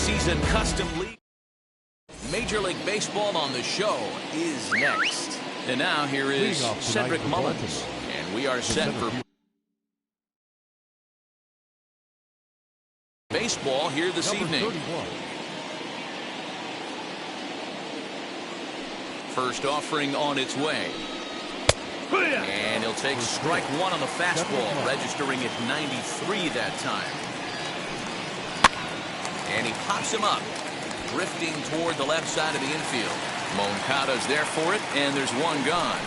season custom league. Major League Baseball on the show is next. And now here is Cedric Mullins. And we are set for baseball here this evening. First offering on its way. And he'll take strike one on the fastball, registering at 93 that time. And he pops him up, drifting toward the left side of the infield. Moncada's there for it, and there's one gone.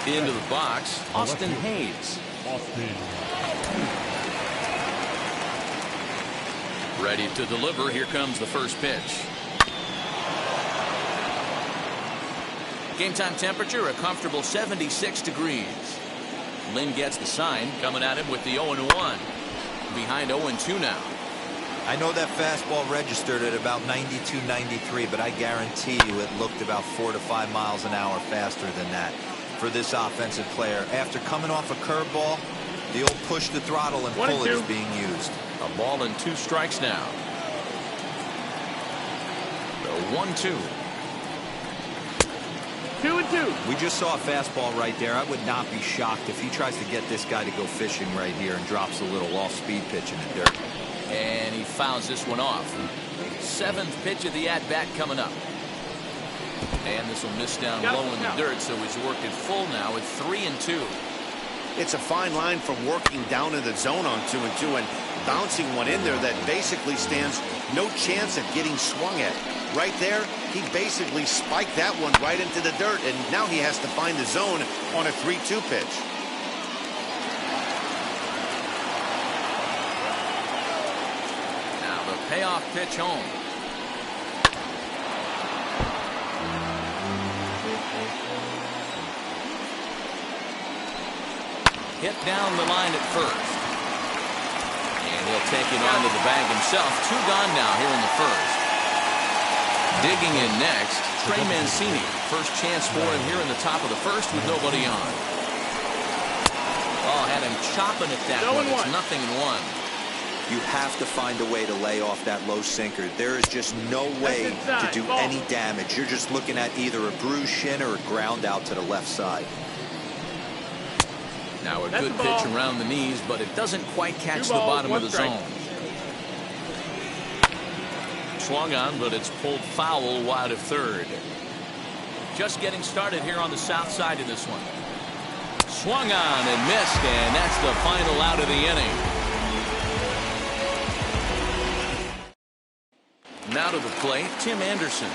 Into the box, Austin Hayes. Ready to deliver. Here comes the first pitch. Game time temperature, a comfortable 76 degrees. Lynn gets the sign, coming at him with the 0-1. Behind 0-2 now. I know that fastball registered at about 92, 93, but I guarantee you it looked about 4 to 5 miles an hour faster than that for this offensive player. After coming off a curveball, the old push the throttle and pull it is being used. A ball and 2 strikes now. The 1-2. 2-2. We just saw a fastball right there. I would not be shocked if he tries to get this guy to go fishing right here and drops a little off-speed pitch in the dirt. And he fouls this one off. 7th pitch of the at-bat coming up. And this will miss down low in the dirt, so he's worked it full now at 3-2. It's a fine line from working down in the zone on 2-2 and bouncing one in there that basically stands no chance of getting swung at. Right there, he basically spiked that one right into the dirt, and now he has to find the zone on a 3-2 pitch. Now the payoff pitch home. Hit down the line at first. And he'll take it onto the bag himself. 2 gone now here in the first. Digging in next, Trey Mancini. First chance for him here in the top of the first with nobody on. Oh, had him chopping at that one. It's 0-1. You have to find a way to lay off that low sinker. There is just no way to do any damage. You're just looking at either a bruised shin or a ground out to the left side. Now a good pitch around the knees, but it doesn't quite catch the bottom of the zone. Swung on, but it's pulled foul wide of third. Just getting started here on the south side of this one. Swung on and missed, and that's the final out of the inning. Now to the plate, Tim Anderson.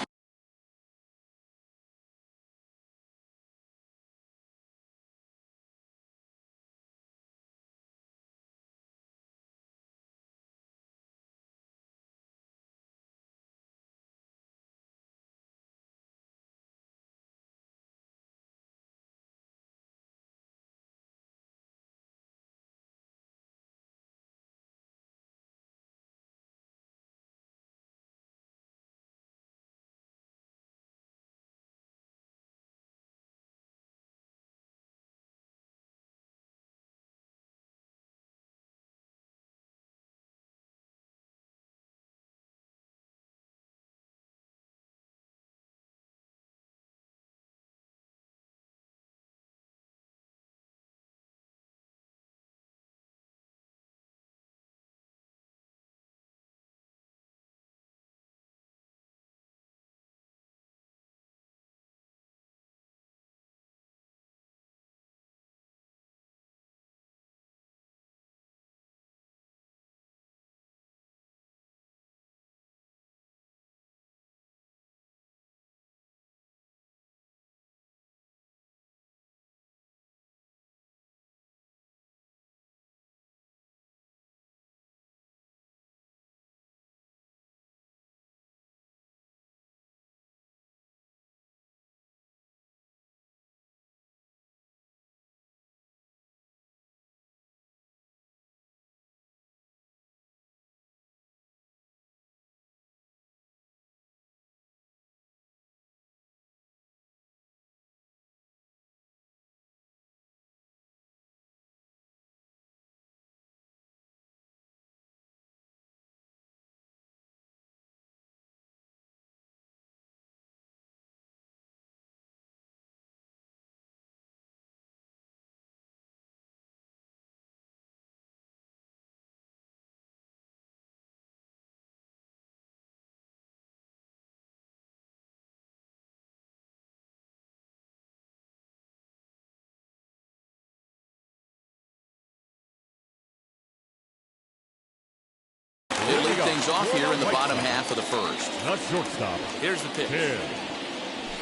kick things off here in the bottom half of the first. Not shortstop. Here's the pitch. Tim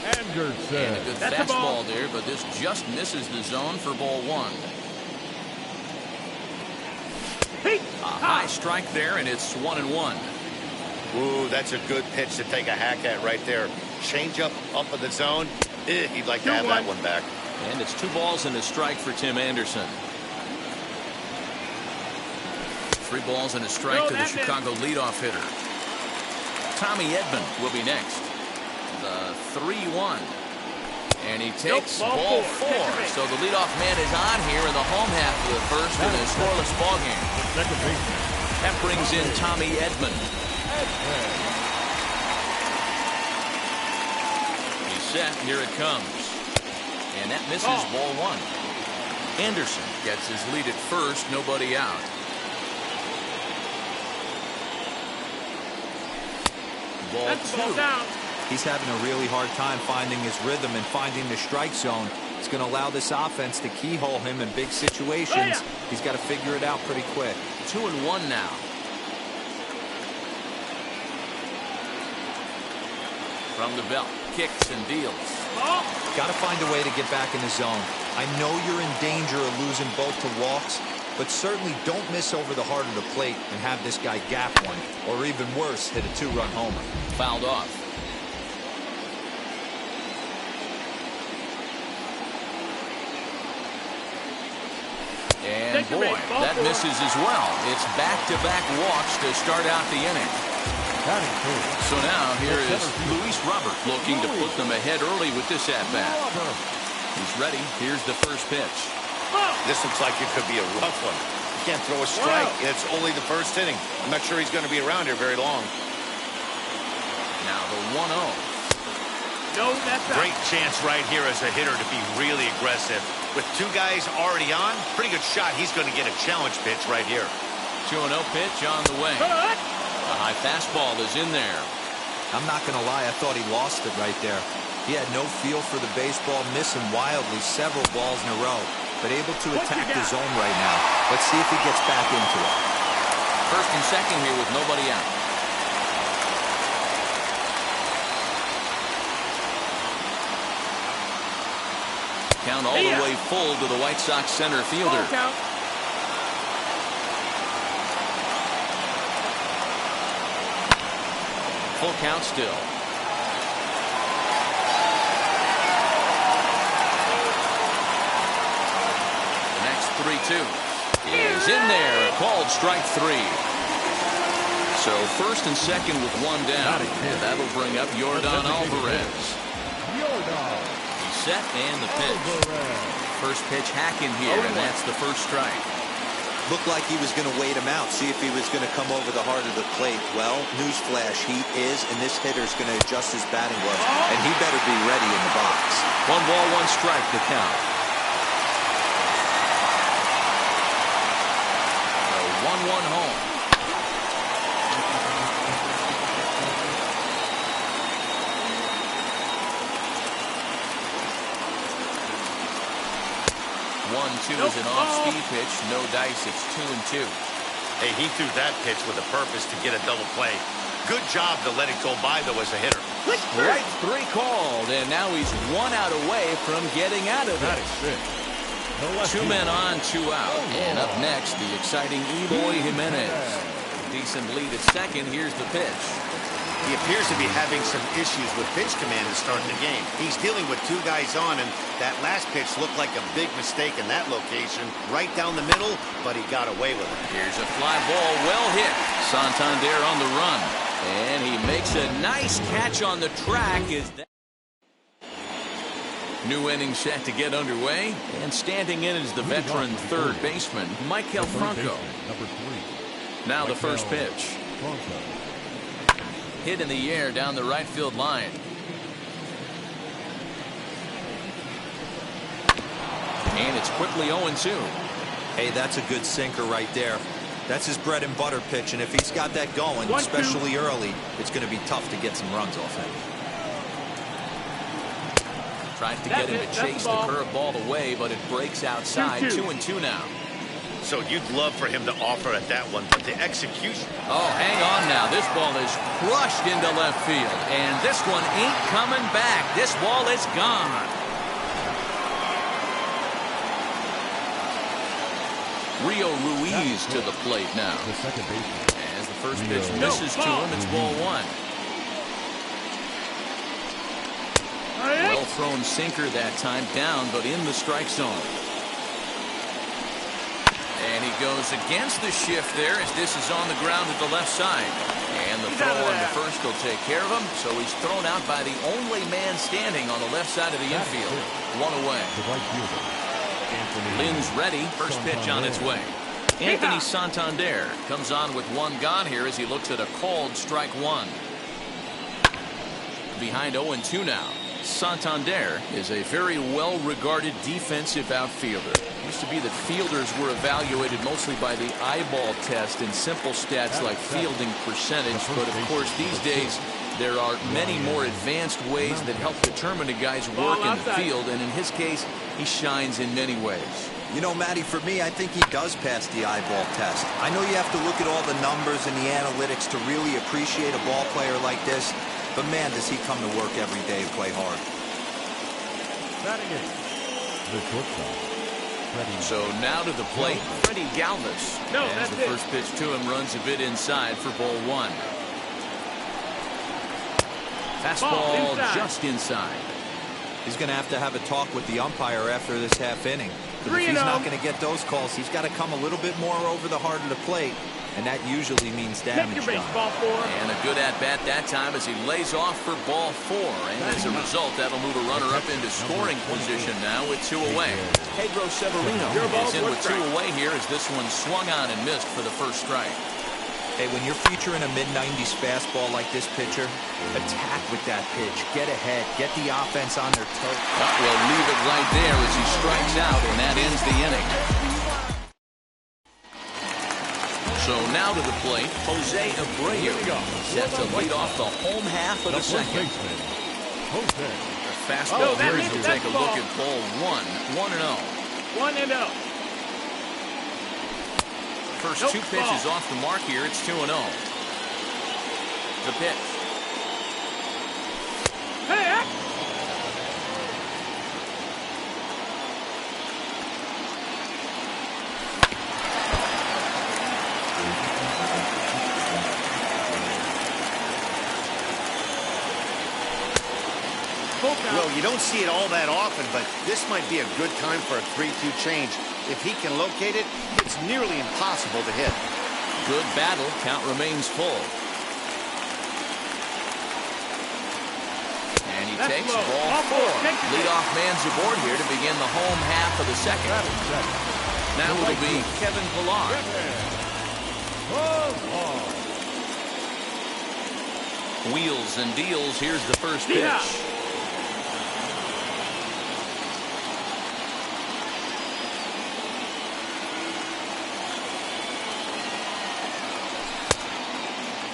Anderson. And a good fastball there, but this just misses the zone for ball one. A high strike there, and it's 1-1. Ooh, that's a good pitch to take a hack at right there. Change up of the zone. He'd like to have that one back. And it's 2 balls and a strike for Tim Anderson. 3 balls and a strike to the Chicago leadoff hitter. Tommy Edman will be next. The 3-1. And he takes ball 4. So the leadoff man is on here in the home half of the first in a scoreless ball game. That brings in Tommy Edman. He's set. Here it comes. And that misses ball 1. Anderson gets his lead at first. Nobody out. Ball 2. He's having a really hard time finding his rhythm and finding the strike zone. It's going to allow this offense to keyhole him in big situations. He's got to figure it out pretty quick. 2-1 now. From the belt, kicks and deals. Got to find a way to get back in the zone. I know you're in danger of losing both to walks, but certainly don't miss over the heart of the plate and have this guy gap one, or even worse, hit a 2-run homer. Fouled off. And boy, that misses as well. It's back-to-back walks to start out the inning. So now here is Luis Robert looking to put them ahead early with this at-bat. He's ready. Here's the first pitch. This looks like it could be a rough one. You can't throw a strike. It's only the first inning. I'm not sure he's going to be around here very long. Now the 1-0. Great chance right here as a hitter to be really aggressive. With 2 guys already on, pretty good shot. He's going to get a challenge pitch right here. 2-0 pitch on the way. A high fastball is in there. I'm not going to lie, I thought he lost it right there. He had no feel for the baseball, missing wildly several balls in a row, but able to attack the zone right now. Let's see if he gets back into it. First and second here with nobody out. Count all the way full to the White Sox center fielder. Full count still. The next 3-2 is in there. Called strike 3. So first and second with 1 down. And that'll bring up Yordan Alvarez. Set and the pitch. First pitch hack in here, and that's the first strike. Looked like he was going to wait him out, see if he was going to come over the heart of the plate. Well, newsflash, he is, and this hitter's going to adjust his batting gloves, and he better be ready in the box. 1 ball, 1 strike to count. A 1-1 home. Two is an off-speed pitch. No dice. It's 2-2. Hey, he threw that pitch with a purpose to get a double play. Good job to let it go by, though, as a hitter. Strike 3 called, and now he's 1 out away from getting out of it. 2 men on, 2 out. And up next, the exciting Eloy Jimenez. Decent lead at second. Here's the pitch. He appears to be having some issues with pitch command to start the game. He's dealing with 2 guys on, and that last pitch looked like a big mistake in that location. Right down the middle, but he got away with it. Here's a fly ball, well hit. Santander on the run. And he makes a nice catch on the track. New inning set to get underway. And standing in is the veteran third baseman, Maikel Franco. Now the first pitch. Hit in the air down the right field line. And it's quickly 0-2. Hey, that's a good sinker right there. That's his bread and butter pitch, and if he's got that going, especially early, it's going to be tough to get some runs off him. Tries to get him to chase the curveball away, but it breaks outside. 2-2 now. So you'd love for him to offer at that one, but the execution. Oh, hang on now. This ball is crushed into left field. And this one ain't coming back. This ball is gone. Rio Ruiz to the plate now. The second baseman. As the first pitch misses to him, it's ball one. Well thrown sinker that time, down but in the strike zone. And he goes against the shift there as this is on the ground at the left side. And the throw on to first will take care of him. So he's thrown out by the only man standing on the left side of the infield. One away. The right fielder, Anthony Lynn's ready. First pitch on its way. Anthony Santander comes on with one gone here as he looks at a called strike one. Behind 0-2 now. Santander is a very well-regarded defensive outfielder. It used to be that fielders were evaluated mostly by the eyeball test and simple stats like fielding percentage. But of course, these days, there are many more advanced ways that help determine a guy's work in the field. And in his case, he shines in many ways. You know, Matty, for me, I think he does pass the eyeball test. I know you have to look at all the numbers and the analytics to really appreciate a ball player like this. But, man, does he come to work every day and play hard. batting in. The shortstop, Freddie. So now to the plate, Freddie Galvis. As the first pitch to him runs a bit inside for ball one. Fastball just inside. He's going to have a talk with the umpire after this half inning. If he's not going to get those calls, he's got to come a little bit more over the heart of the plate. And that usually means damage done. And a good at-bat that time as he lays off for ball four. And as a result, that'll move a runner up into scoring position now with two away. Pedro Severino is in with two away here as this one swung on and missed for the first strike. Hey, when you're featuring a mid-90s fastball like this pitcher, attack with that pitch. Get ahead. Get the offense on their toes. We'll leave it right there as he strikes out, and that ends the inning. So now to the plate, Jose Abreu set to lead off the home half of the second. Jose. Fastball here as we'll take a look at ball one. 1-0. 1-0. First two pitches off the mark here. It's 2-0. The pitch. Hey! Well, you don't see it all that often, but this might be a good time for a 3-2 change. If he can locate it, it's nearly impossible to hit. Good battle. Count remains full. And he takes ball four. Leadoff man's aboard here to begin the home half of the second. Now it'll be Kevin Pillar. Wheels and deals. Here's the first pitch.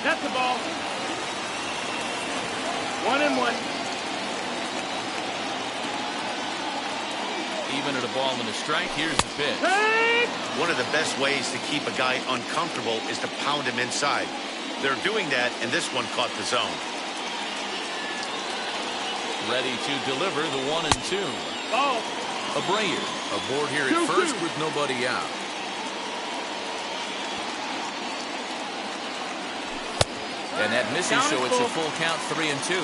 That's the ball. 1-1. Even at a ball and a strike, here's the pitch. Hey! One of the best ways to keep a guy uncomfortable is to pound him inside. They're doing that, and this one caught the zone. Ready to deliver the 1-2. Ball. Abreu aboard here at first with nobody out. And that misses, so it's a full count, 3-2.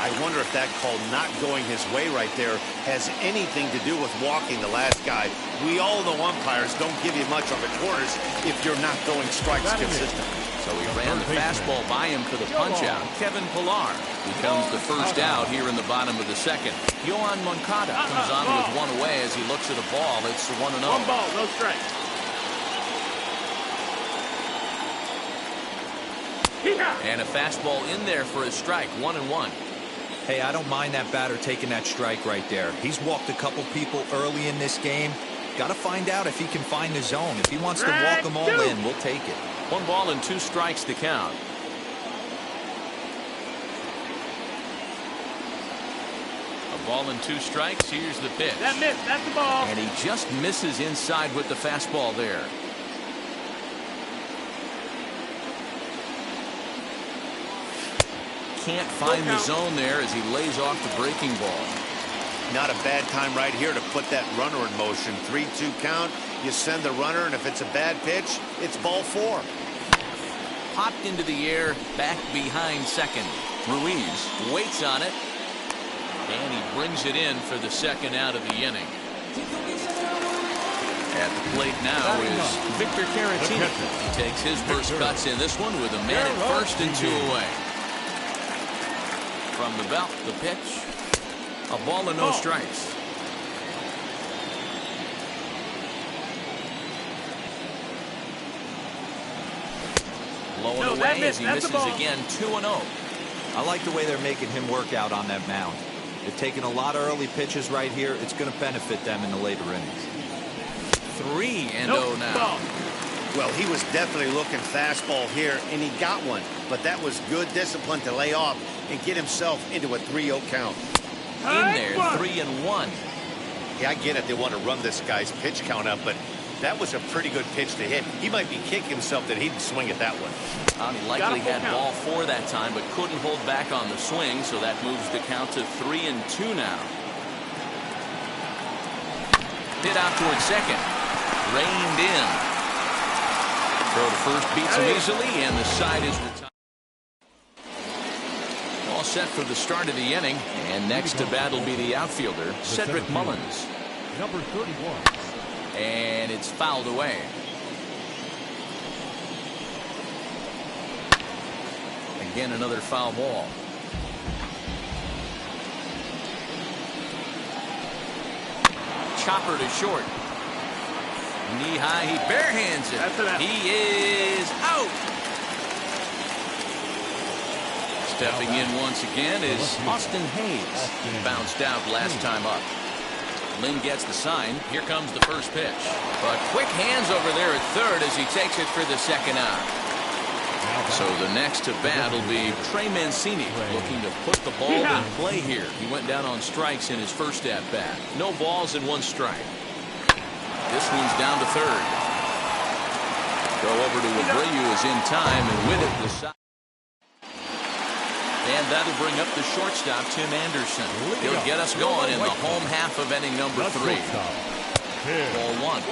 I wonder if that call not going his way right there has anything to do with walking the last guy. We all know umpires don't give you much on the corners if you're not going strikes consistently. So he ran the fastball by him for the punch-out. Kevin Pillar becomes the first out here in the bottom of the second. Yohan Moncada comes on with one away as he looks at a ball. It's 1-0. 1 ball, no strike. And a fastball in there for a strike. 1-1. Hey, I don't mind that batter taking that strike right there. He's walked a couple people early in this game. Got to find out if he can find the zone. If he wants to walk them all in, we'll take it. 1 ball and 2 strikes to count. A ball and 2 strikes. Here's the pitch. That miss. That's the ball. And he just misses inside with the fastball there. Can't find the zone there as he lays off the breaking ball. Not a bad time right here to put that runner in motion. 3-2 count. You send the runner, and if it's a bad pitch, it's ball 4. Popped into the air, back behind second. Ruiz waits on it, and he brings it in for the second out of the inning. At the plate now is Victor Caratini. He takes his first cuts in this one with a man at first and 2 away. From the belt, the pitch. A ball and no strikes. Low and away as he misses again. 2-0. I like the way they're making him work out on that mound. They're taking a lot of early pitches right here. It's going to benefit them in the later innings. 3-0 now. Well, he was definitely looking fastball here, and he got one. But that was good discipline to lay off and get himself into a 3-0 count. In there, 3-1. Yeah, I get it. They want to run this guy's pitch count up, but that was a pretty good pitch to hit. He might be kicking himself that he didn't swing at that one. Likely had ball 4 that time, but couldn't hold back on the swing, so that moves the count to 3-2 now. Hit out towards second. Reined in. Throw to first beats him easily, and the side is retired. All set for the start of the inning, and next to bat will be the outfielder, Cedric Mullins. Number 31. And it's fouled away. Again, another foul ball. Chopper to short. Knee high, he barehands it. He is out. Stepping in once again is Austin Hayes. Bounced out last time up. Lynn gets the sign. Here comes the first pitch. But quick hands over there at third as he takes it for the second out. So the next to bat will be Trey Mancini, looking to put the ball in play here. He went down on strikes in his first at bat. No balls and 1 strike. This one's down to third. Go over to Abreu is in time, and with it the side. And that'll bring up the shortstop, Tim Anderson. He'll get us going in the home half of inning number 3. Ball 1.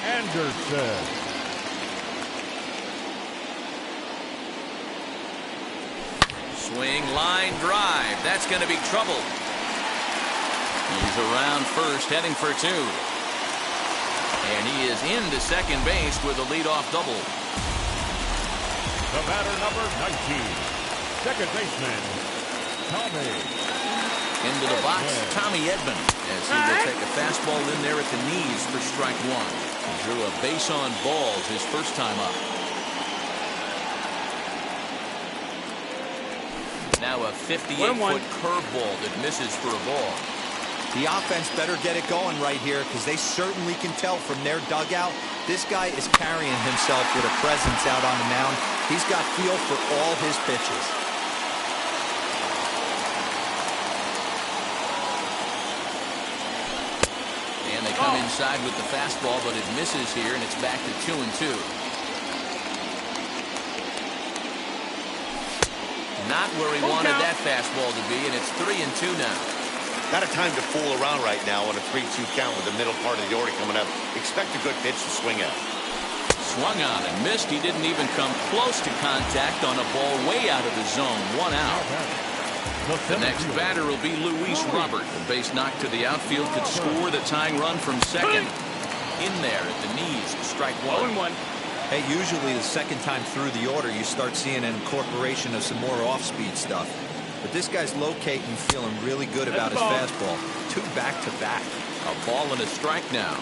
Anderson. Swing, line, drive. That's going to be trouble. He's around first, heading for 2. And he is into second base with a leadoff double. The batter, number 19. Second baseman, Tommy. Into the box, Tommy Edman, as he will take a fastball in there at the knees for strike 1. He drew a base on balls his first time up. Now a 58-foot curveball that misses for a ball. The offense better get it going right here, because they certainly can tell from their dugout this guy is carrying himself with a presence out on the mound. He's got feel for all his pitches. And they come inside with the fastball, but it misses here, and it's back to 2-2. Not where he wanted that fastball to be, and it's 3-2 now. Not a time to fool around right now on a 3-2 count with the middle part of the order coming up. Expect a good pitch to swing at. Swung on and missed. He didn't even come close to contact on a ball way out of the zone. 1 out. The next batter will be Luis Robert. The base knock to the outfield could score the tying run from second. In there at the knees, strike 1. 0-1. Hey, usually the second time through the order, you start seeing an incorporation of some more off-speed stuff. But this guy's locating, feeling really good about his fastball. 2 back-to-back. A ball and a strike now.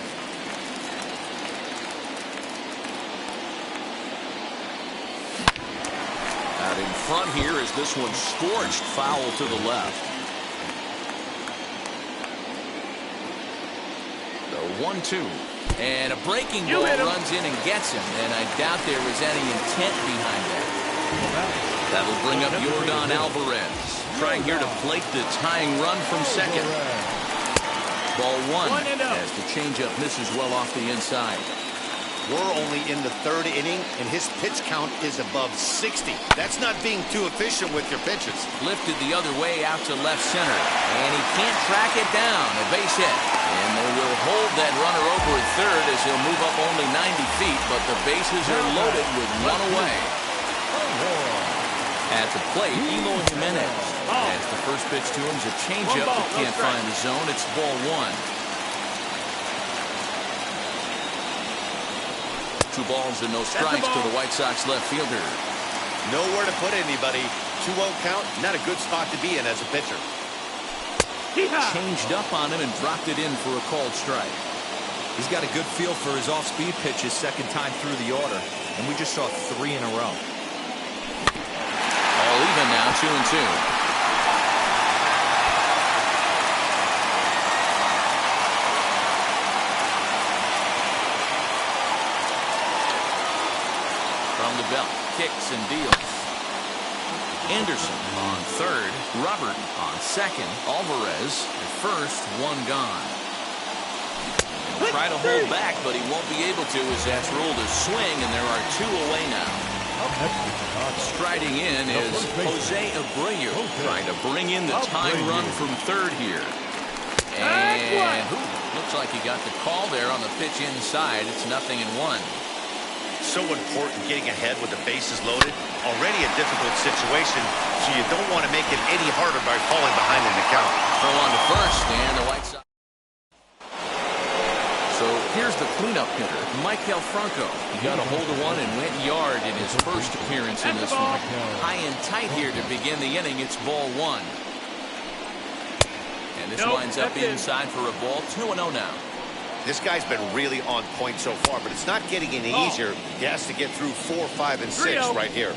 Out in front here as this one scorched foul to the left. The 1-2. And a breaking ball runs in and gets him. And I doubt there was any intent behind that. That'll bring up Yordan Alvarez. Trying here to plate the tying run from second. Ball one as the changeup misses well off the inside. We're only in the third inning, and his pitch count is above 60. That's not being too efficient with your pitches. Lifted the other way out to left center, and he can't track it down. A base hit. And they will hold that runner over at third as he'll move up only 90 feet, but the bases are loaded with one away. At the plate, Eloy Jimenez. As the first pitch to him is a changeup that can't find the zone. It's ball one. 2 balls and no strikes to the White Sox left fielder. Nowhere to put anybody. 2-0 count, not a good spot to be in as a pitcher. Changed up on him and dropped it in for a called strike. He's got a good feel for his off-speed pitches second time through the order, and we just saw 3 in a row. All even now, 2-2. From the belt, kicks and deals. Anderson on third, Robert on second, Alvarez at first, 1 gone. He'll try to hold back, but he won't be able to as that's ruled a swing, and there are 2 away now. Striding in is Jose Abreu, trying to bring in the tying run from third here. And looks like he got the call there on the pitch inside. It's 0-1. So important getting ahead with the bases loaded. Already a difficult situation, so you don't want to make it any harder by falling behind in the count. Throw on to first, and the White Sox. So here's the cleanup hitter, Maikel Franco. He got a hold of one and went yard in his first appearance in this one. High and tight here to begin the inning. It's ball one. And this lines up inside for a ball. 2-0 now. This guy's been really on point so far, but it's not getting any easier. He has to get through 4, 5, and 6 right here.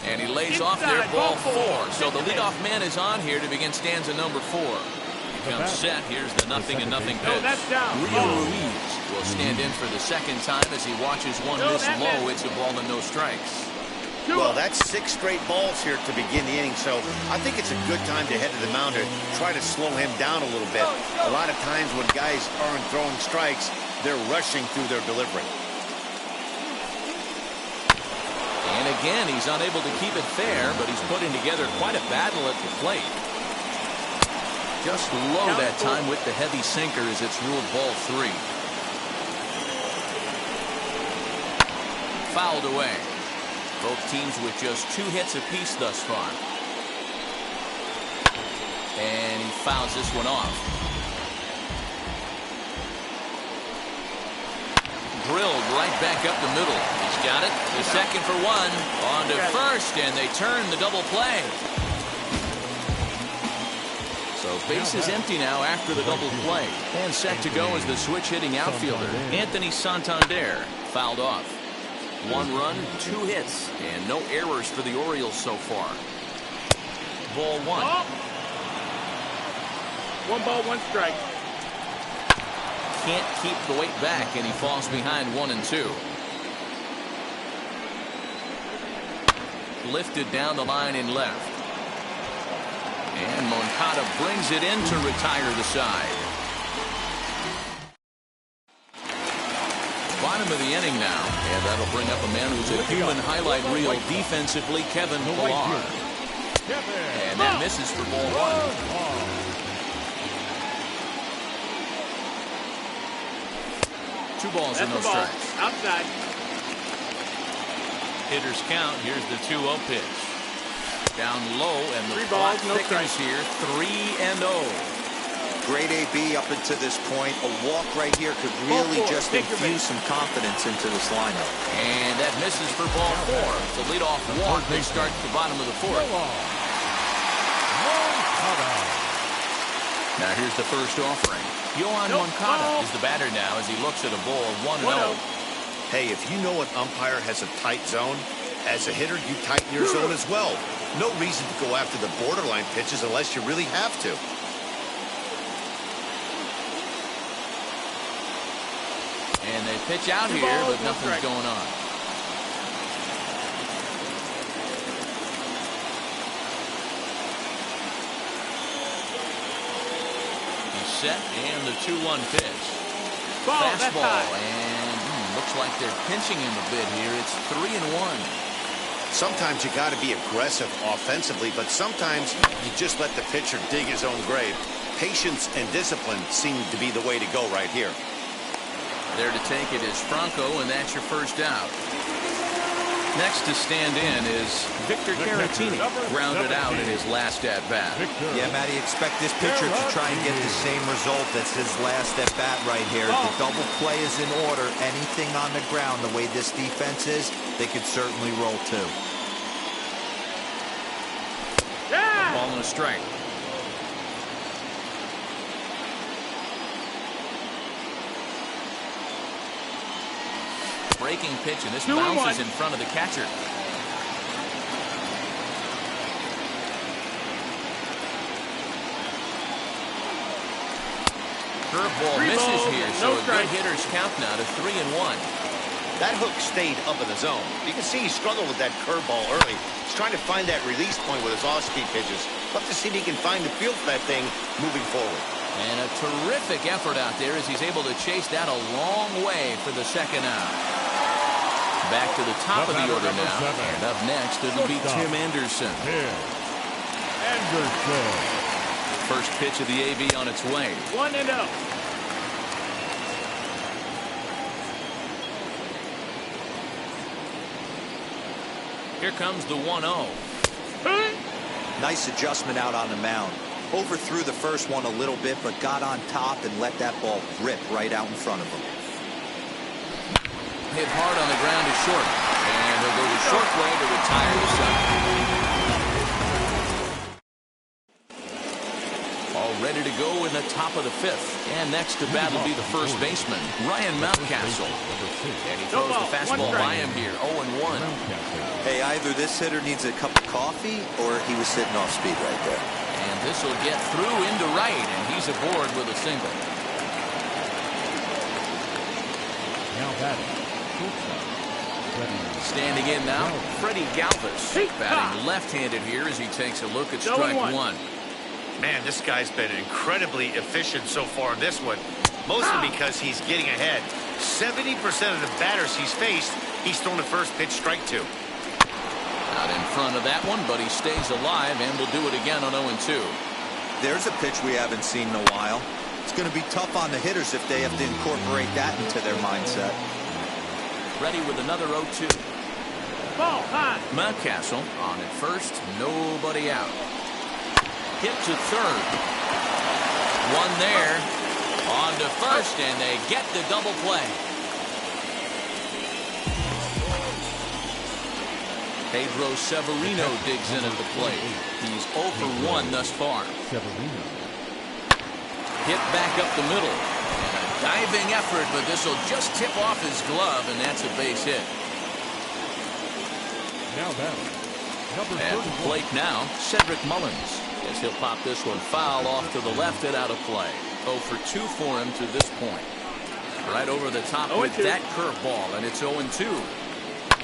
And he lays off there, ball 4. So the leadoff man is on here to begin stanza number 4. He comes set. Here's the 0-0 pitch. Rio Ruiz will stand in for the second time as he watches one miss low. It's a ball and no strikes. Well, that's 6 straight balls here to begin the inning, so I think it's a good time to head to the mound and try to slow him down a little bit. A lot of times when guys aren't throwing strikes, they're rushing through their delivery. And again, he's unable to keep it fair, but he's putting together quite a battle at the plate. Just low that time with the heavy sinker as it's ruled ball 3. Fouled away. Both teams with just 2 hits apiece thus far. And he fouls this one off. Drilled right back up the middle. He's got it. The second for 1. On to first, and they turn the double play. So base is empty now after the double play. And set to go is the switch-hitting outfielder, Anthony Santander, fouled off. 1 run, 2 hits, and no errors for the Orioles so far. Ball 1. 1 ball, 1 strike. Can't keep the weight back, and he falls behind 1 and 2. Lifted down the line in left. And Moncada brings it in to retire the side. Bottom of the inning now, and that'll bring up a man who's a human highlight reel defensively, Kevin Pillar. And that misses for ball 1. 2 balls and no strikes. Outside. Hitters count. Here's the 2-0 pitch. Down low, and the 3 balls, no thickens here. 3-0. Great AB up until this point. A walk right here could really just infuse some confidence into this lineup. And that misses for ball 4. The leadoff walk. They start at the bottom of the 4th. Now here's the first offering. Yohan Moncada is the batter now as he looks at a ball 1-0. Hey, if you know an umpire has a tight zone, as a hitter, you tighten your zone as well. No reason to go after the borderline pitches unless you really have to. And they pitch out here, but nothing's going on. set, and the 2-1 pitch. Ball, that's Fastball, high. and looks like they're pinching him a bit here. It's 3-1. Sometimes you got to be aggressive offensively, but sometimes you just let the pitcher dig his own grave. Patience and discipline seem to be the way to go right here. There to take it is Franco, and that's your first out. Next to stand in is Victor Caratini, grounded out in his last at-bat. Yeah, Matty, expect this pitcher to try and get the same result as his last at-bat right here. The double play is in order. Anything on the ground, the way this defense is, they could certainly roll too. Yeah! Ball and a strike. Breaking pitch, and this bounces in front of the catcher. Curveball misses here, so a good hitter's count now to 3-1. That hook stayed up in the zone. You can see he struggled with that curveball early. He's trying to find that release point with his off-speed pitches. Love to see if he can find the feel for that thing moving forward. And a terrific effort out there as he's able to chase that a long way for the second out. Back to the top of the order now. And up next, it'll be Tim Anderson. First pitch of the AB on its way. 1-0. Here comes the 1-0. Nice adjustment out on the mound. Overthrew the first one a little bit, but got on top and let that ball rip right out in front of him. Hit hard on the ground to short. And he'll go the short way to retire the side. All ready to go in the top of the fifth. And next to bat will be the first baseman, Ryan Mountcastle. And he throws the fastball by him here, 0-1. Hey, either this hitter needs a cup of coffee or he was sitting off speed right there. And this will get through into right, and he's aboard with a single. Now batting. Standing in now, Freddie Galvis, batting left-handed here as he takes a look at strike one. Man, this guy's been incredibly efficient so far in this one, mostly because he's getting ahead. 70% of the batters he's faced, he's thrown the first pitch strike to. Out in front of that one, but he stays alive and will do it again on 0-2. There's a pitch we haven't seen in a while. It's going to be tough on the hitters if they have to incorporate that into their mindset. Ready with another 0-2. Ball high. Mountcastle on at first, nobody out. Hit to third. One there. On to first, and they get the double play. Pedro Severino digs in at the plate. He's 0 for 1 thus far. Hit back up the middle. And a diving effort, but this will just tip off his glove, and that's a base hit. Now batting. At the plate now, Cedric Mullins. As he'll pop this one foul off to the left and out of play. 0 for 2 for him to this point. Right over the top with that curveball, and it's 0-2.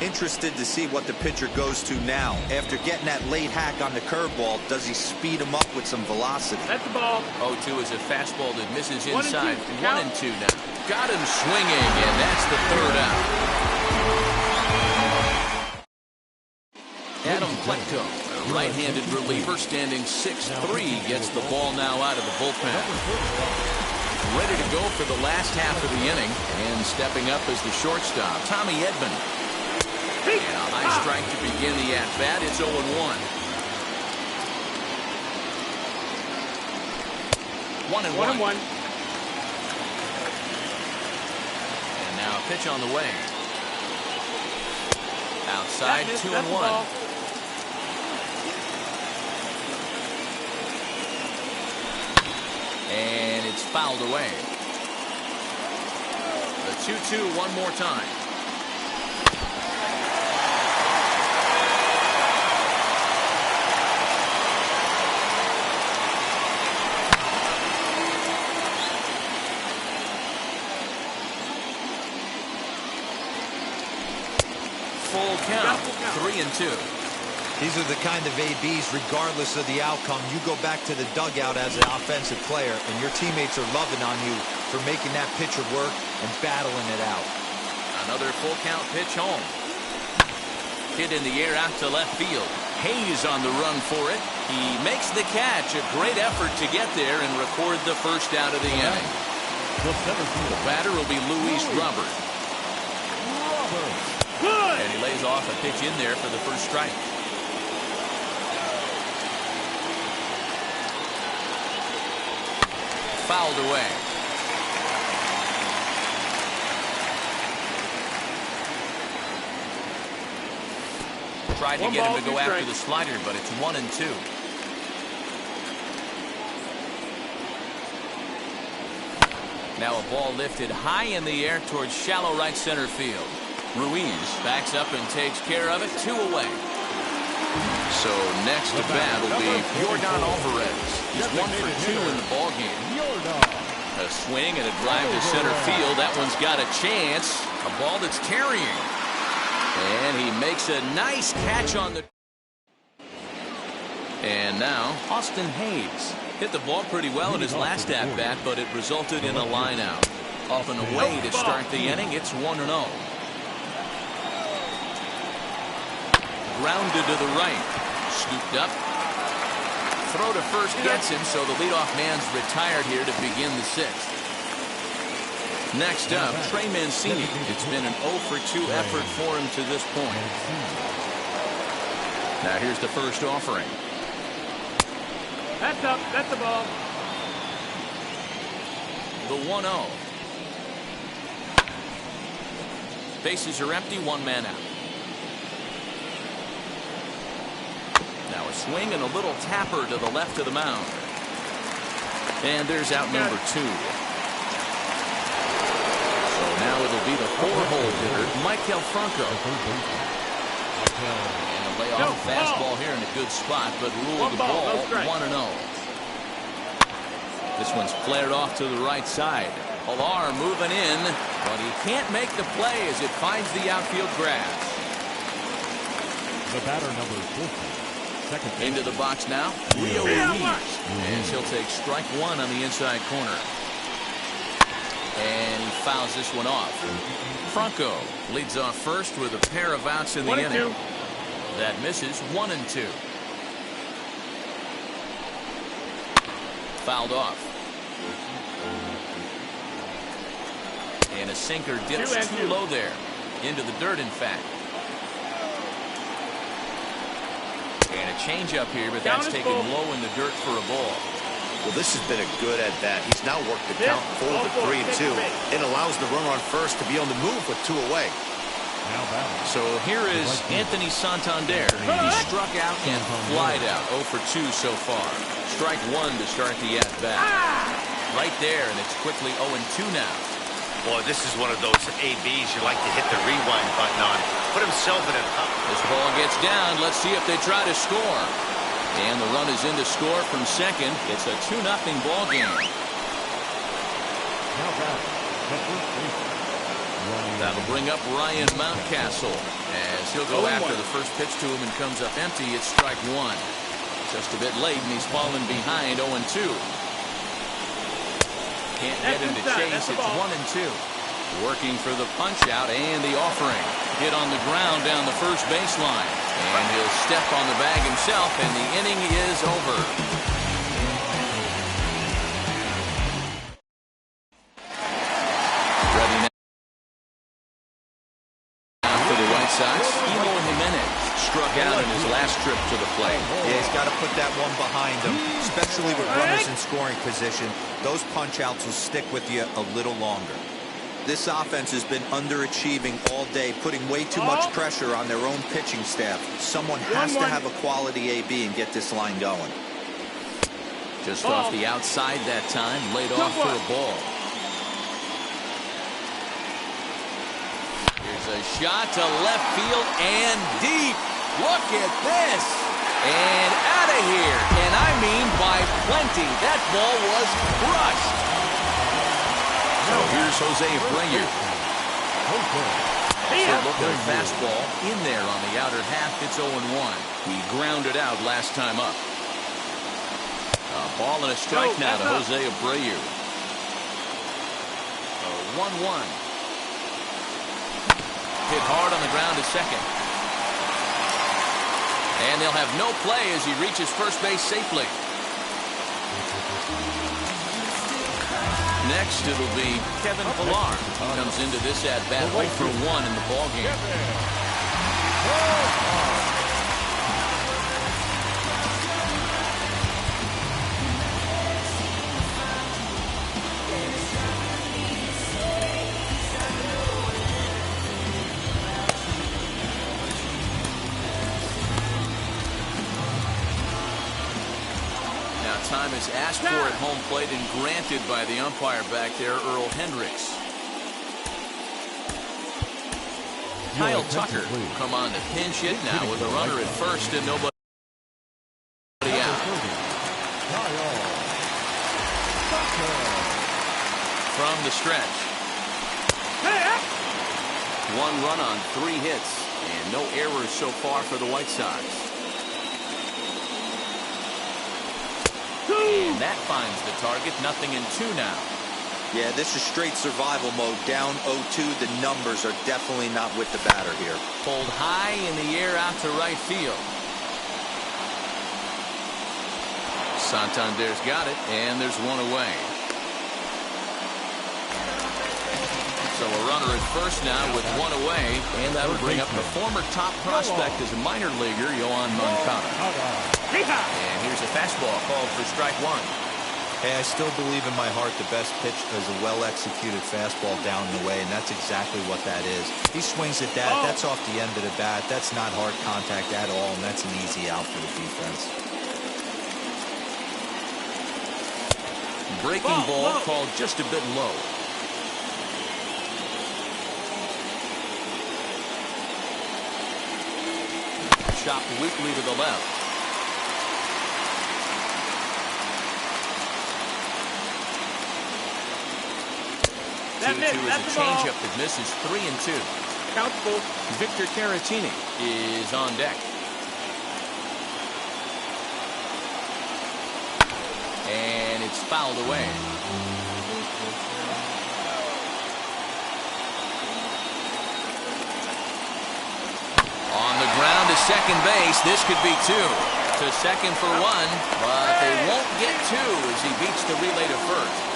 Interested to see what the pitcher goes to now. After getting that late hack on the curveball, does he speed him up with some velocity? That's the ball. 0-2 is a fastball that misses 1 and inside. 2. 1 and 2 now. Got him swinging, and that's the third out. Adam Plecto, a right-handed reliever standing 6'3", gets the ball now out of the bullpen. Ready to go for the last half of the inning, and stepping up as the shortstop, Tommy Edman. And a high strike to begin the at-bat. It's 0-1. One and one. And now a pitch on the way. Outside, 2-1. And it's fouled away. The 2-2 one more time. Full count, 3-2. These are the kind of ABs, regardless of the outcome, you go back to the dugout as an offensive player, and your teammates are loving on you for making that pitcher work and battling it out. Another full count pitch home. Hit in the air out to left field. Hayes on the run for it. He makes the catch. A great effort to get there and record the first out of the inning. The batter will be Luis Robert. Good. And he lays off a pitch in there for the first strike. Fouled away. Tried to get him to go after the slider, but it's 1-2. Now a ball lifted high in the air towards shallow right center field. Ruiz backs up and takes care of it. 2 away. So next to bat will be Yordan Alvarez. He's 1 for 2 in the ball game. A swing and a drive to center field. That one's got a chance. A ball that's carrying. And he makes a nice catch on the... And now, Austin Hayes. Hit the ball pretty well in his last at-bat, but it resulted in a line out. Off and away to start the inning. It's 1-0. Grounded to the right. Scooped up. Throw to first gets him, so the leadoff man's retired here to begin the 6th. Next up, Trey Mancini. It's been an 0 for 2 effort for him to this point. Now here's the first offering. That's up. That's the ball. The 1-0. Bases are empty, 1 man out. Now a swing and a little tapper to the left of the mound. And there's out number 2. Now it'll be the 4-hole hitter, Maikel Franco. And a layoff fastball here in a good spot, but ruled the ball 1-0. This one's flared off to the right side. Pilar moving in, but he can't make the play as it finds the outfield grass. The batter number 50. Into the box now, Rio Ruiz. And he'll take strike 1 on the inside corner. And he fouls this one off. Franco leads off first with a pair of outs in the inning. That misses. 1-2. Fouled off. And a sinker dips too low there. Into the dirt, in fact. And a changeup here, but that's taken low in the dirt for a ball. Well, this has been a good at-bat. He's now worked the count full to 3-2. It allows the runner on first to be on the move with 2 away. So here is Anthony Santander. He struck out and flied out. 0 for 2 so far. Strike 1 to start the at-bat. Right there, and it's quickly 0-2 now. Boy, this is one of those ABs you like to hit the rewind button on. Put himself in a... This ball gets down. Let's see if they try to score. And the run is in to score from second. It's a 2-0 ball game. That'll bring up Ryan Mountcastle as he'll go after the first pitch to him and comes up empty. It's strike 1. Just a bit late, and he's fallen behind 0-2. Can't get him to chase. It's 1-2. Working for the punch out and the offering. Hit on the ground down the first baseline. And he'll step on the bag himself, and the inning is over. Ready now for the White Sox. Eloy Jimenez struck out in his last trip to the plate. Yeah, he's got to put that one behind him, especially with runners in scoring position. Those punch-outs will stick with you a little longer. This offense has been underachieving all day, putting way too much pressure on their own pitching staff. Someone has to have a quality AB and get this line going. Just off the outside that time, laid off for a ball. Here's a shot to left field and deep. Look at this. And out of here. And I mean by plenty. That ball was crushed. So here's Jose Abreu. Should look at a fastball in there on the outer half. It's 0-1. He grounded out last time up. A ball and a strike now to Jose Abreu. 1-1. Hit hard on the ground to second. And they'll have no play as he reaches first base safely. Next, it'll be Kevin Pillar. Comes into this at-bat 0 for 1 in the ballgame. Time is asked for at home plate and granted by the umpire back there, Earl Hendricks. Kyle Tucker come on to pinch hit now with a runner at first and nobody out. From the stretch. 1 run on 3 hits and no errors so far for the White Sox. And that finds the target. 0-2 now. Yeah, this is straight survival mode. Down 0-2. The numbers are definitely not with the batter here. Pulled high in the air out to right field. Santander's got it, and there's 1 away. So a runner at first now with 1 away, and that'll bring up the former top prospect as a minor leaguer, Yoan Moncada. And here's a fastball called for strike 1. Hey, I still believe in my heart the best pitch is a well-executed fastball down and away, and that's exactly what that is. He swings at that. That's off the end of the bat. That's not hard contact at all, and that's an easy out for the defense. Breaking ball called just a bit low. Chopped weakly to the left. That 2-2 is a changeup that misses 3-2. Countable. Victor Caratini is on deck. And it's fouled away. On the ground to second base. This could be 2. To second for 1, but they won't get 2 as he beats the relay to first.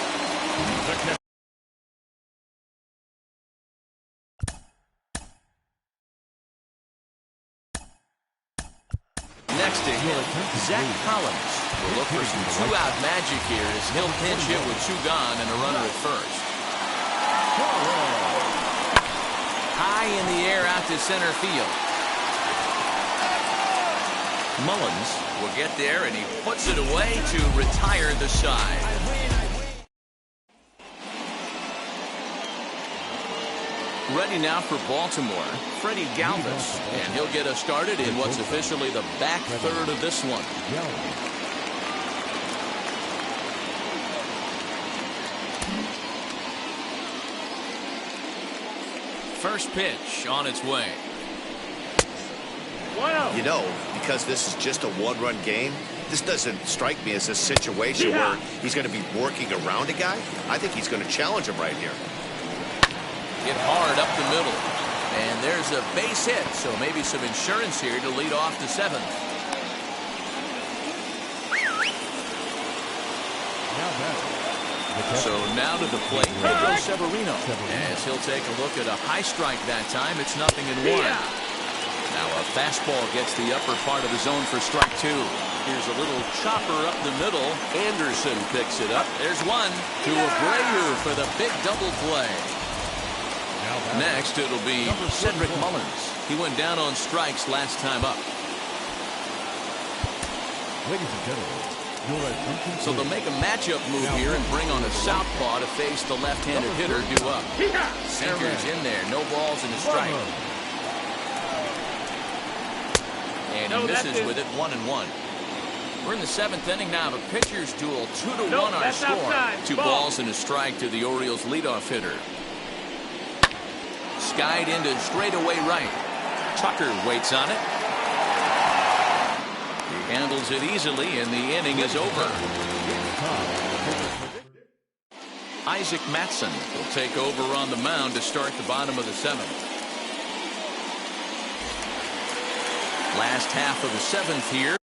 Next to him, Zach Collins will look for some 2-out magic here as he'll pinch hit with 2 gone and a runner at first. High in the air out to center field. Mullins will get there, and he puts it away to retire the side. Ready now for Baltimore, Freddie Galvis, and he'll get us started in what's officially the back third of this one. First pitch on its way. You know, because this is just a 1-run game, this doesn't strike me as a situation where he's going to be working around a guy. I think he's going to challenge him right here. Hit hard up the middle. And there's a base hit, so maybe some insurance here to lead off the 7th. So now to the plate, Pedro Severino. As he'll take a look at a high strike that time, it's 0-1. Now a fastball gets the upper part of the zone for strike 2. Here's a little chopper up the middle. Anderson picks it up. There's 1 to Abreu for the big double play. Next, it'll be Cedric Mullins. He went down on strikes last time up. Ladies and gentlemen, so they'll make a matchup move here and bring on a southpaw to face the left-handed hitter due up. Sinker's in there. No balls and a strike. And he misses with it 1-1. We're in the 7th inning now of a pitcher's duel. 2-1 our score. 2 balls and a strike to the Orioles leadoff hitter. skied into straightaway right. Tucker waits on it. He handles it easily, and the inning is over. Isaac Matson will take over on the mound to start the bottom of the 7th. Last half of the 7th here.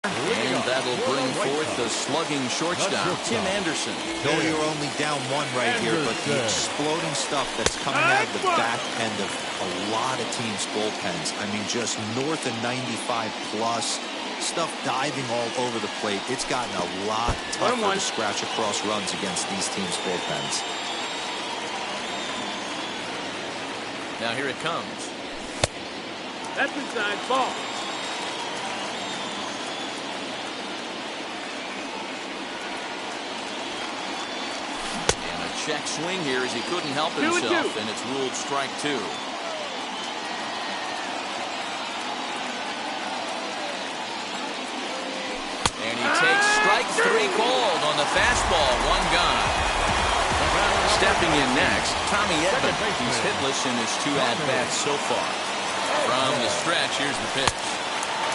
And that'll bring forth the slugging shortstop, Tim Anderson. No, you're only down 1 right here, but the exploding stuff that's coming out of the back end of a lot of teams' bullpens. I mean, just north of 95 plus. Stuff diving all over the plate. It's gotten a lot tougher to scratch across runs against these teams' bullpens. Now here it comes. That's inside. Ball. And a check swing here as he couldn't help himself, and it's ruled strike 2. And he takes strike 3 called on the fastball. 1 gone. Stepping in next, Tommy Edman. He's hitless in his 2 at-bats so far. From the stretch, here's the pitch.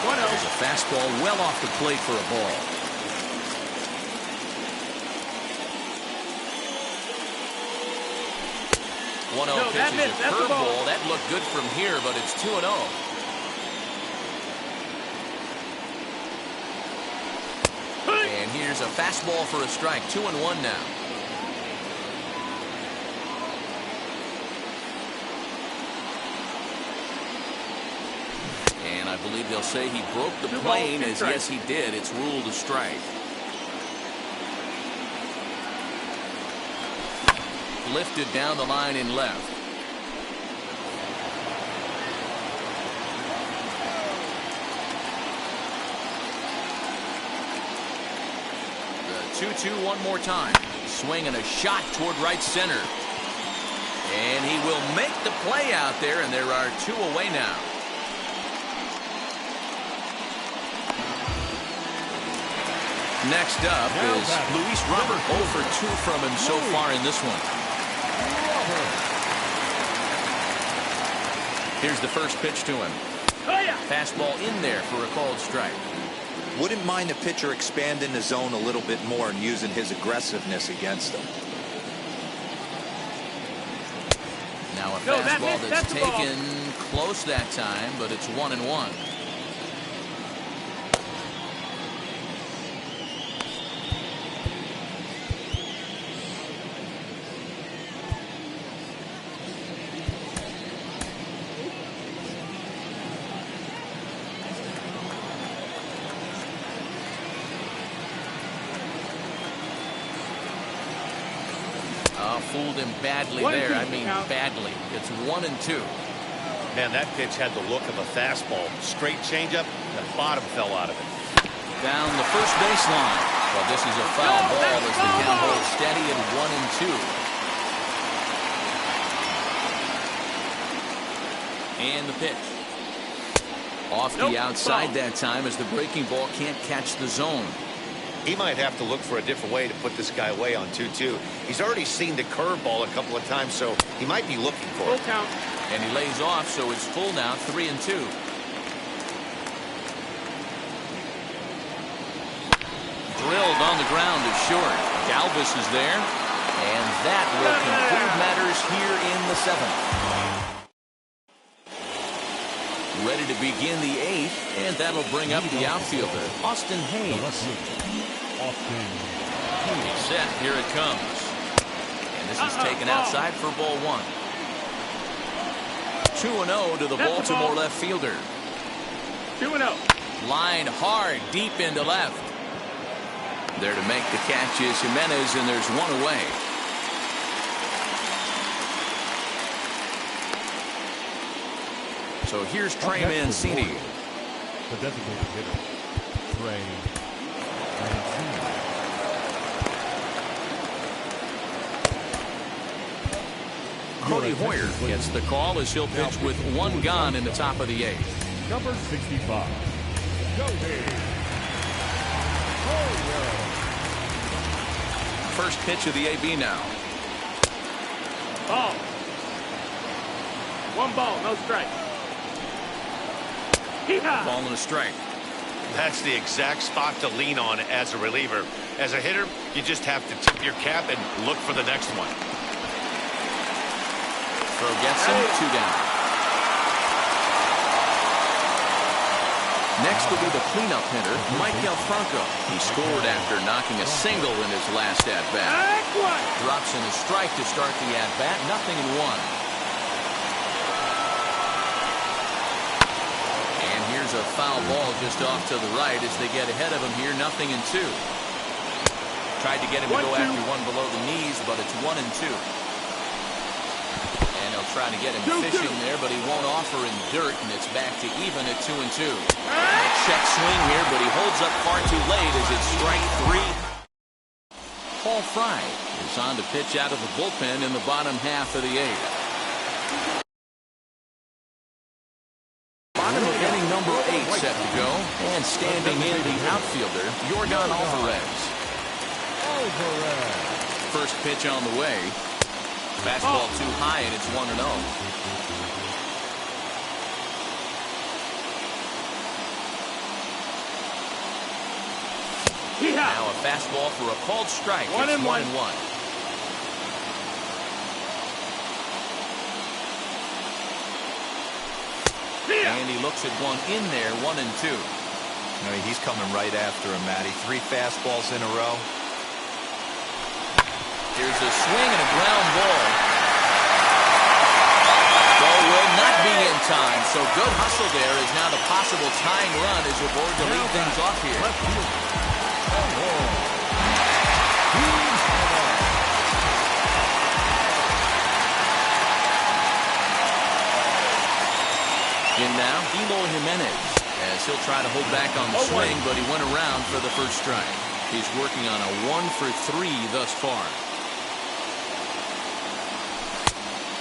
There's a fastball well off the plate for a ball. No, pitches a curveball. That looked good from here, but it's 2-0. And here's a fastball for a strike. 2-1 now. And I believe they'll say he broke the plane, as yes he did. It's ruled a strike. Lifted down the line in left. The 2-2 one more time. Swing and a shot toward right center. And he will make the play out there, and there are 2 away now. Next up is Luis Robert. 0 for 2 from him so far in this one. Here's the first pitch to him. Fastball in there for a called strike. Wouldn't mind the pitcher expanding the zone a little bit more and using his aggressiveness against them. Now a fastball that's taken close that time, but it's 1-1. Fooled him badly there. I mean badly. It's 1-2. Man, that pitch had the look of a fastball. Straight changeup. The bottom fell out of it. Down the first baseline. Well, this is a foul ball as the count holds steady at 1-2. And the pitch. Off the outside that time as the breaking ball can't catch the zone. He might have to look for a different way to put this guy away on 2-2. He's already seen the curveball a couple of times, so he might be looking for it. And he lays off, so it's full now, 3-2. Drilled on the ground is short. Galvis is there, and that will conclude matters here in the 7th. Ready to begin the 8th, and that'll bring up the outfielder, Austin Hayes. Set, here it comes. And this is taken outside for ball 1. 2-0 to the Baltimore left fielder. 2-0. Line hard deep into left. There to make the catch is Jimenez, and there's 1 away. So here's Trey Mancini. The designated hitter, Trey Mancini. Cody Hoyer gets the call as he'll pitch with 1 gone in the top of the 8th. Number 65, Cody Hoyer. First pitch of the AB now. Ball. 1 ball, no strike. Hee-haw. Ball and a strike. That's the exact spot to lean on as a reliever. As a hitter, you just have to tip your cap and look for the next one. Throw gets him, 2 down. Next will be the cleanup hitter, Maikel Franco. He scored after knocking a single in his last at-bat. Drops in a strike to start the at-bat, 0-1. And here's a foul ball just off to the right as they get ahead of him here, 0-2. Tried to get him to go after one below the knees, but it's 1-2. And he'll try to get him fishing there, but he won't offer in dirt, and it's back to even at 2-2. Check swing here, but he holds up far too late as it's strike 3. Paul Fry is on to pitch out of the bullpen in the bottom half of the 8th. Bottom of inning number 8 set to go, and standing in the outfielder, Yordan Alvarez. First pitch on the way. Fastball too high, and it's 1-0. Now a fastball for a called strike. It's 1-1. And he looks at one in there, 1-2. No, he's coming right after him, Matty. 3 fastballs in a row. Here's a swing and a ground ball. Ball will not be in time, so good hustle there is now the possible tying run as you're bored to lead things off here. In now, Eloy Jimenez, as he'll try to hold back on the swing, but he went around for the first strike. He's working on a 1-for-3 thus far.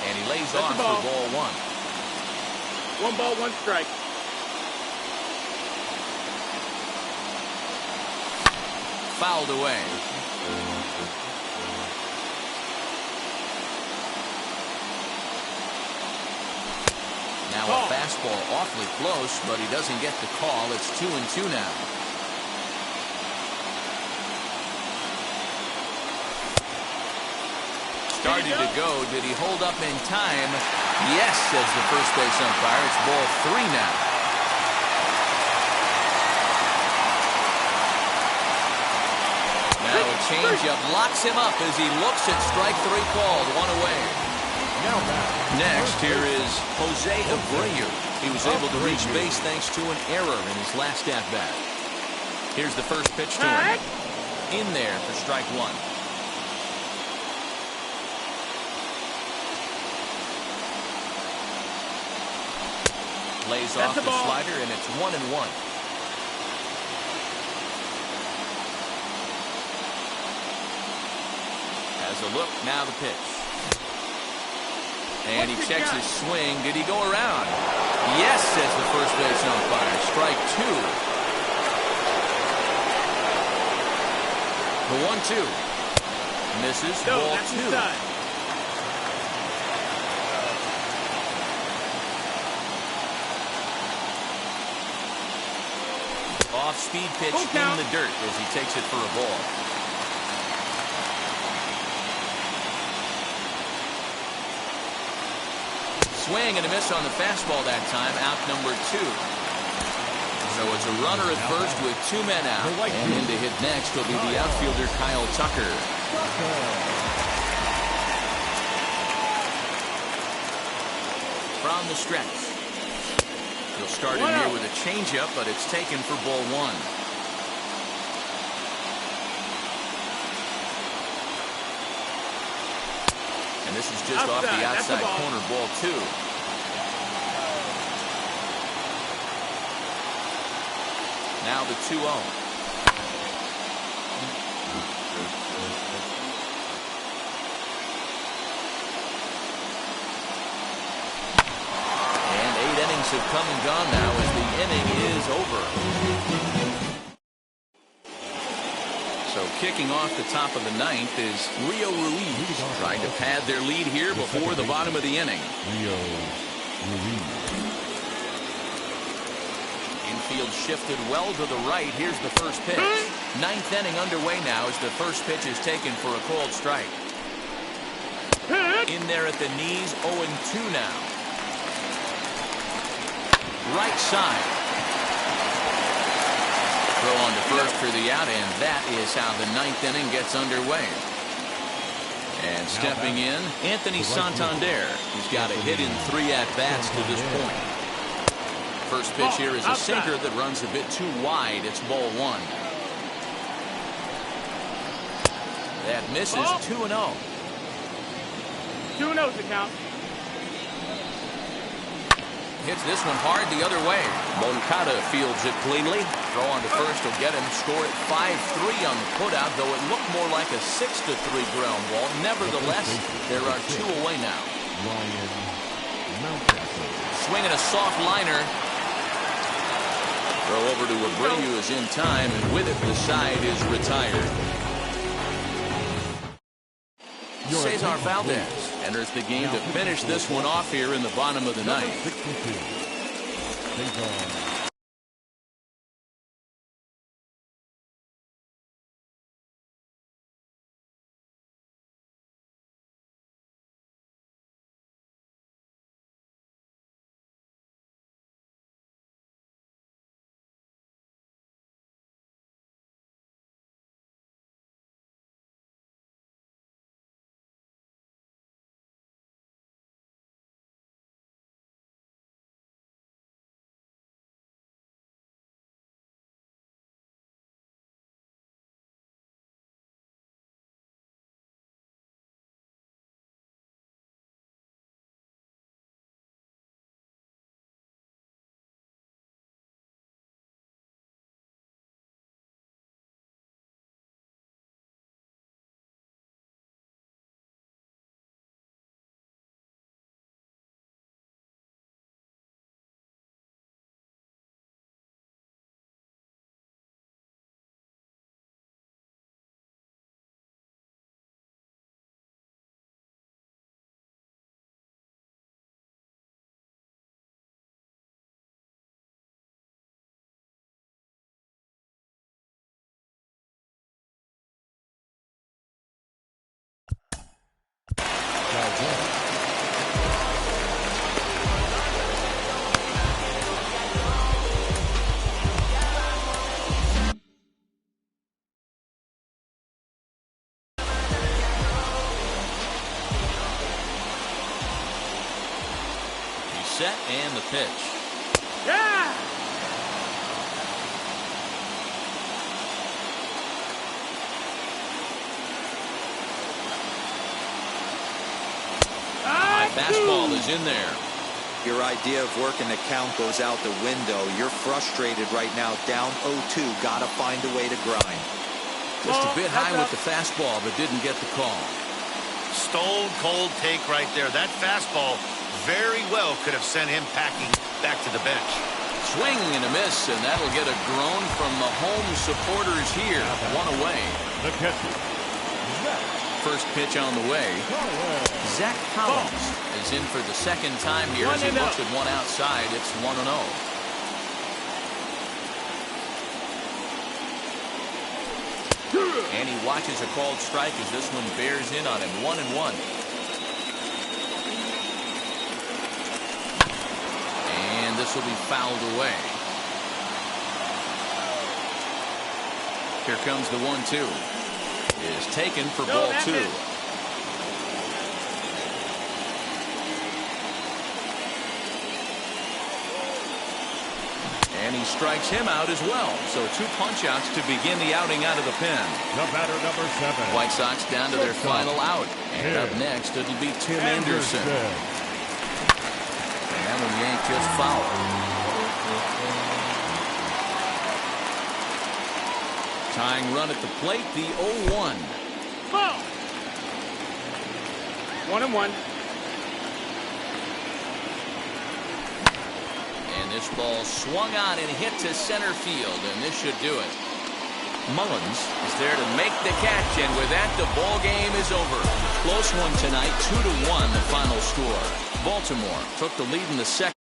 And he lays off for ball 1. 1 ball, 1 strike. Fouled away. Now a fastball awfully close, but he doesn't get the call. It's 2-2 now. Started to go. Did he hold up in time? Yes, says the first base umpire. It's ball 3 now. Now a changeup locks him up as he looks at strike 3 called. 1 away. Next, here is Jose Abreu. He was able to reach base thanks to an error in his last at-bat. Here's the first pitch to him. In there for strike 1. Lays off the slider, and it's 1-1. Has a look, now the pitch. And he checks his swing. Did he go around? Yes, says the first base umpire. Strike 2. The 1-2. Misses. Ball 2. Off-speed pitch in the dirt as he takes it for a ball. Swing and a miss on the fastball that time. Out number 2. So it's a runner at first with 2 men out. And in to hit next will be the outfielder Kyle Tucker. From the stretch. He'll start in here with a changeup, but it's taken for ball 1. And this is just off the outside corner, ball 2. Now the 2-0. And 8 innings have come and gone now as the inning is over. So kicking off the top of the 9th is Rio Ruiz, trying to pad their lead here before the bottom of the inning. Infield shifted well to the right. Here's the first pitch. Ninth inning underway now as the first pitch is taken for a called strike. In there at the knees, 0-2 now. Right side. Throw on to first for the out, and that is how the ninth inning gets underway. And stepping in, Anthony Santander. He's got a hit in 3 at-bats to this point. First pitch here is a sinker that runs a bit too wide. It's ball 1. That misses. 2-0. 2-0's the count. Hits this one hard the other way. Moncada fields it cleanly. Throw on to first will get him. Score at 5-3 on the putout, though it looked more like a 6-3 ground ball. Nevertheless, there are 2 away now. Swinging a soft liner. Throw over to Abreu is in time, and with it, the side is retired. Cesar Valdez enters the game to finish this one off here in the bottom of the ninth. Set and the pitch. Yeah! High fastball is in there. Your idea of working the count goes out the window. You're frustrated right now, down 0-2. Got to find a way to grind. Just a bit high with the fastball, but didn't get the call. Stone cold take right there. That fastball very well could have sent him packing back to the bench. Swing and a miss, and that'll get a groan from the home supporters here. 1 away. The catcher. First pitch on the way. Zach Collins is in for the second time here as he looks at one outside. It's 1-0. And he watches a called strike as this one bears in on him. 1-1. And this will be fouled away. Here comes the 1-2. Is taken for ball 2. And he strikes him out as well. So 2 punch-outs to begin the outing out of the pen. The batter, number 7. White Sox down to their final out. And up next, it'll be Tim Anderson. And that one yanked just foul. Tying run at the plate, the 0-1. Ball. 1-1. And this ball swung on and hit to center field, and this should do it. Mullins is there to make the catch, and with that, the ball game is over. Close one tonight, 2-1 the final score. Baltimore took the lead in the second.